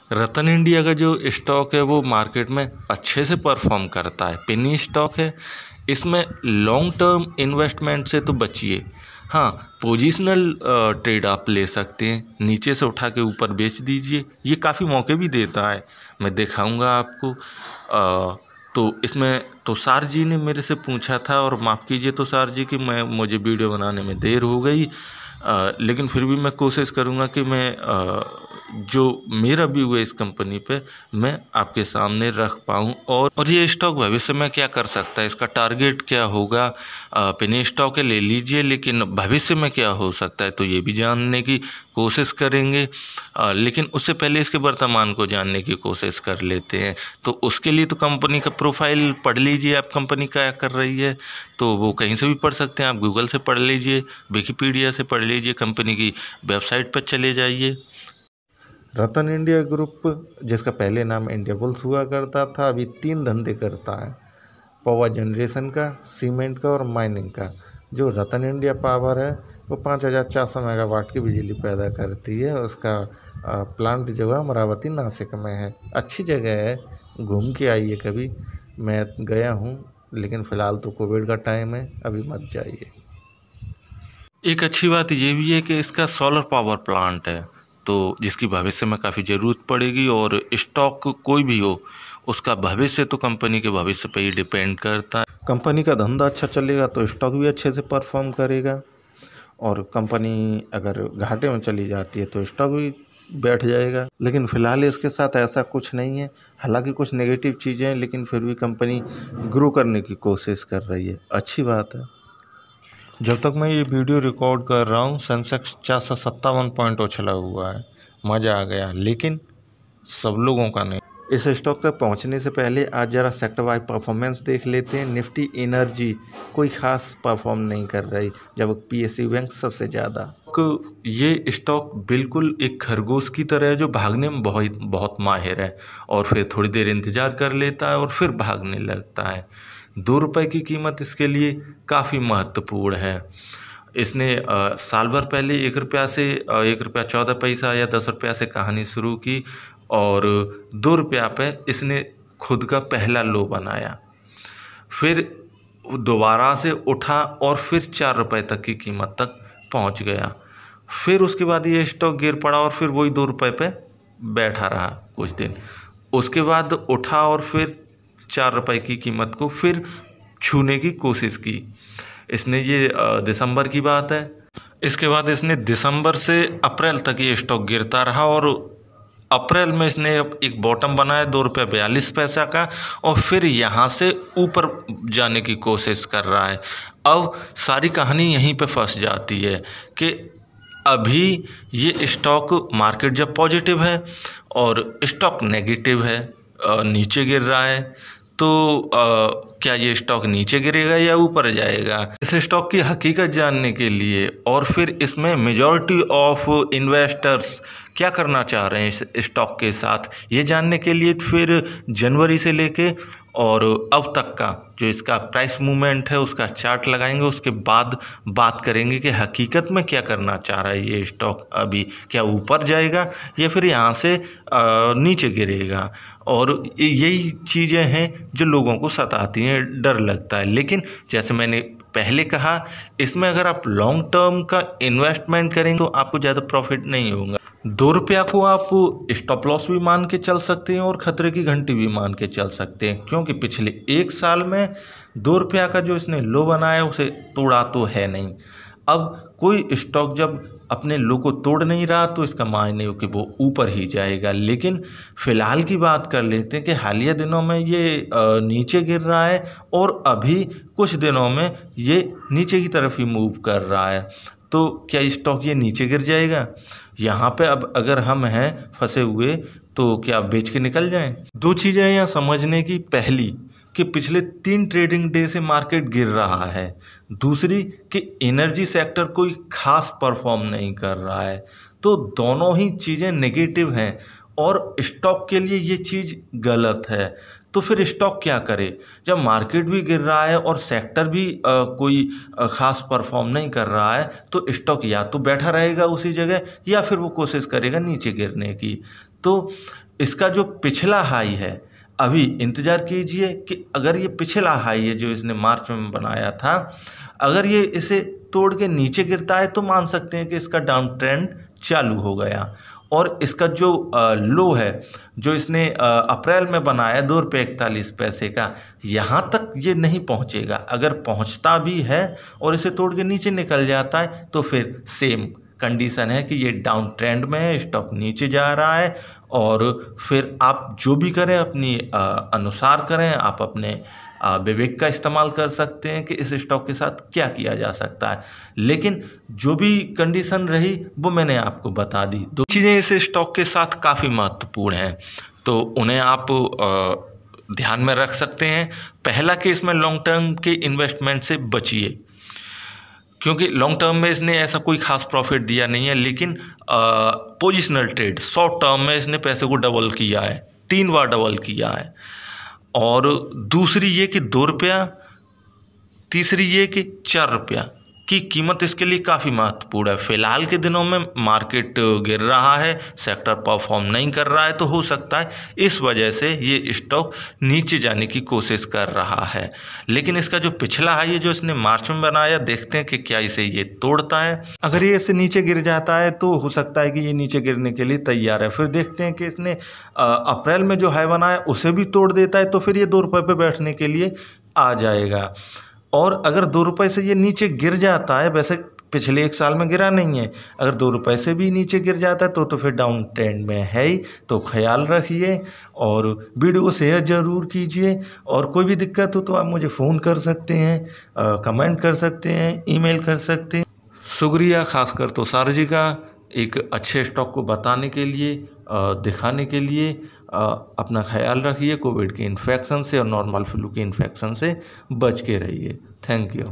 रतन India का जो stock है वो मार्केट में अच्छे से परफॉर्म करता है। पेनी स्टॉक है, इसमें लॉन्ग टर्म इन्वेस्टमेंट से तो बचिए। हाँ, पोजिशनल ट्रेड आप ले सकते हैं, नीचे से उठा के ऊपर बेच दीजिए, ये काफ़ी मौके भी देता है। मैं दिखाऊंगा आपको। तो इसमें तुषार जी ने मेरे से पूछा था, और माफ़ कीजिए तुषार जी कि मुझे वीडियो बनाने में देर हो गई, लेकिन फिर भी मैं कोशिश करूँगा कि मैं जो मेरा व्यू है इस कंपनी पे मैं आपके सामने रख पाऊँ। और ये स्टॉक भविष्य में क्या कर सकता है, इसका टारगेट क्या होगा। पेनी स्टॉक है, ले लीजिए, लेकिन भविष्य में क्या हो सकता है तो ये भी जानने की कोशिश करेंगे। लेकिन उससे पहले इसके वर्तमान को जानने की कोशिश कर लेते हैं। तो उसके लिए तो कंपनी का प्रोफाइल पढ़ लीजिए, आप कंपनी क्या कर रही है, तो वो कहीं से भी पढ़ सकते हैं। आप गूगल से पढ़ लीजिए, विकिपीडिया से पढ़ लीजिए, कंपनी की वेबसाइट पर चले जाइए। रतन इंडिया ग्रुप, जिसका पहले नाम इंडिया बुल्स हुआ करता था, अभी 3 धंधे करता है: पावर जनरेशन का, सीमेंट का और माइनिंग का। जो रतन इंडिया पावर है वो 5400 मेगावाट की बिजली पैदा करती है। उसका प्लांट जो है अमरावती नासिक में है। अच्छी जगह है, घूम के आइए कभी। मैं गया हूँ, लेकिन फ़िलहाल तो कोविड का टाइम है, अभी मत जाइए। एक अच्छी बात ये भी है कि इसका सोलर पावर प्लांट है, तो जिसकी भविष्य में काफ़ी ज़रूरत पड़ेगी। और स्टॉक कोई भी हो, उसका भविष्य तो कंपनी के भविष्य पे ही डिपेंड करता है। कंपनी का धंधा अच्छा चलेगा तो स्टॉक भी अच्छे से परफॉर्म करेगा, और कंपनी अगर घाटे में चली जाती है तो स्टॉक भी बैठ जाएगा। लेकिन फ़िलहाल इसके साथ ऐसा कुछ नहीं है। हालांकि कुछ नेगेटिव चीज़ें हैं, लेकिन फिर भी कंपनी ग्रो करने की कोशिश कर रही है, अच्छी बात है। जब तक मैं ये वीडियो रिकॉर्ड कर रहा हूँ, सेंसेक्स 457 पॉइंट उछला हुआ है, मज़ा आ गया, लेकिन सब लोगों का नहीं। इस स्टॉक तक पहुंचने से पहले आज ज़रा सेक्टर वाइज परफॉर्मेंस देख लेते हैं। निफ्टी एनर्जी कोई ख़ास परफॉर्म नहीं कर रही, जब PSU बैंक सबसे ज़्यादा। ये स्टॉक बिल्कुल एक खरगोश की तरह है जो भागने में बहुत बहुत माहिर है, और फिर थोड़ी देर इंतज़ार कर लेता है और फिर भागने लगता है। 2 रुपये की कीमत इसके लिए काफ़ी महत्वपूर्ण है। इसने साल भर पहले 1 रुपया से 1 रुपया 14 पैसा या 10 रुपया से कहानी शुरू की, और 2 रुपया पे इसने खुद का पहला लो बनाया। फिर दोबारा से उठा और फिर 4 रुपये तक की कीमत तक पहुंच गया। फिर उसके बाद ये स्टॉक गिर पड़ा और फिर वही 2 रुपये पे बैठा रहा कुछ दिन। उसके बाद उठा और फिर 4 रुपये की कीमत को फिर छूने की कोशिश की इसने। ये दिसंबर की बात है। इसके बाद इसने दिसंबर से अप्रैल तक ये स्टॉक गिरता रहा, और अप्रैल में इसने एक बॉटम बनाया 2 रुपये 42 पैसा का, और फिर यहाँ से ऊपर जाने की कोशिश कर रहा है। अब सारी कहानी यहीं पे फंस जाती है कि अभी ये स्टॉक, मार्केट जब पॉजिटिव है और स्टॉक नेगेटिव है, नीचे गिर रहा है, तो क्या ये स्टॉक नीचे गिरेगा या ऊपर जाएगा। इस स्टॉक की हकीकत जानने के लिए, और फिर इसमें मेजॉरिटी ऑफ इन्वेस्टर्स क्या करना चाह रहे हैं इस स्टॉक के साथ, ये जानने के लिए फिर जनवरी से लेके और अब तक का जो इसका प्राइस मूवमेंट है उसका चार्ट लगाएंगे। उसके बाद बात करेंगे कि हकीकत में क्या करना चाह रहा है ये स्टॉक। अभी क्या ऊपर जाएगा या फिर यहाँ से नीचे गिरेगा। और यही चीज़ें हैं जो लोगों को सताती हैं, डर लगता है। लेकिन जैसे मैंने पहले कहा, इसमें अगर आप लॉन्ग टर्म का इन्वेस्टमेंट करेंगे तो आपको ज़्यादा प्रॉफिट नहीं होगा। 2 रुपया को आप स्टॉप लॉस भी मान के चल सकते हैं और खतरे की घंटी भी मान के चल सकते हैं, क्योंकि पिछले 1 साल में 2 रुपया का जो इसने लो बनाया उसे तोड़ा तो है नहीं। अब कोई स्टॉक जब अपने लो को तोड़ नहीं रहा तो इसका मायने हो कि वो ऊपर ही जाएगा। लेकिन फ़िलहाल की बात कर लेते हैं कि हालिया दिनों में ये नीचे गिर रहा है, और अभी कुछ दिनों में ये नीचे की तरफ ही मूव कर रहा है। तो क्या स्टॉक ये नीचे गिर जाएगा? यहाँ पे अब अगर हम हैं फंसे हुए तो क्या बेच के निकल जाएं? 2 चीज़ें यहाँ समझने की। पहली कि पिछले 3 ट्रेडिंग डे से मार्केट गिर रहा है। दूसरी कि एनर्जी सेक्टर कोई खास परफॉर्म नहीं कर रहा है। तो दोनों ही चीज़ें नेगेटिव हैं, और स्टॉक के लिए ये चीज़ गलत है। तो फिर स्टॉक क्या करे जब मार्केट भी गिर रहा है और सेक्टर भी कोई ख़ास परफॉर्म नहीं कर रहा है? तो स्टॉक या तो बैठा रहेगा उसी जगह, या फिर वो कोशिश करेगा नीचे गिरने की। तो इसका जो पिछला हाई है, अभी इंतज़ार कीजिए कि अगर ये पिछला हाई है जो इसने मार्च में बनाया था, अगर ये इसे तोड़ के नीचे गिरता है तो मान सकते हैं कि इसका डाउन ट्रेंड चालू हो गया। और इसका जो लो है जो इसने अप्रैल में बनाया 2 रुपये 41 पैसे का, यहाँ तक ये नहीं पहुँचेगा। अगर पहुँचता भी है और इसे तोड़ के नीचे निकल जाता है तो फिर सेम कंडीशन है कि ये डाउन ट्रेंड में है, स्टॉक नीचे जा रहा है। और फिर आप जो भी करें अपनी अनुसार करें, आप अपने विवेक का इस्तेमाल कर सकते हैं कि इस स्टॉक के साथ क्या किया जा सकता है। लेकिन जो भी कंडीशन रही वो मैंने आपको बता दी। 2 चीज़ें इस स्टॉक के साथ काफ़ी महत्वपूर्ण हैं, तो उन्हें आप ध्यान में रख सकते हैं। पहला कि इसमें लॉन्ग टर्म के इन्वेस्टमेंट से बचिए, क्योंकि लॉन्ग टर्म में इसने ऐसा कोई खास प्रॉफिट दिया नहीं है, लेकिन पोजिशनल ट्रेड शॉर्ट टर्म में इसने पैसे को डबल किया है, 3 बार डबल किया है। और दूसरी ये कि 2 रुपया, तीसरी ये कि 4 रुपया की कीमत इसके लिए काफ़ी महत्वपूर्ण है। फ़िलहाल के दिनों में मार्केट गिर रहा है, सेक्टर परफॉर्म नहीं कर रहा है, तो हो सकता है इस वजह से ये स्टॉक नीचे जाने की कोशिश कर रहा है। लेकिन इसका जो पिछला हाई है जो इसने मार्च में बनाया, देखते हैं कि क्या इसे ये तोड़ता है। अगर ये इससे नीचे गिर जाता है तो हो सकता है कि ये नीचे गिरने के लिए तैयार है। फिर देखते हैं कि इसने अप्रैल में जो हाई बनाया उसे भी तोड़ देता है तो फिर ये 2 रुपये पे बैठने के लिए आ जाएगा। और अगर 2 रुपये से ये नीचे गिर जाता है, वैसे पिछले 1 साल में गिरा नहीं है, अगर 2 रुपये से भी नीचे गिर जाता है तो फिर डाउन ट्रेंड में है ही। तो ख्याल रखिए और वीडियो को शेयर ज़रूर कीजिए। और कोई भी दिक्कत हो तो आप मुझे फ़ोन कर सकते हैं, कमेंट कर सकते हैं, ईमेल कर सकते हैं। शुक्रिया खासकर तो सार जी का एक अच्छे स्टॉक को बताने के लिए, दिखाने के लिए। अपना ख्याल रखिए, कोविड के इन्फेक्शन से और नॉर्मल फ्लू के इन्फेक्शन से बच के रहिए। Thank you.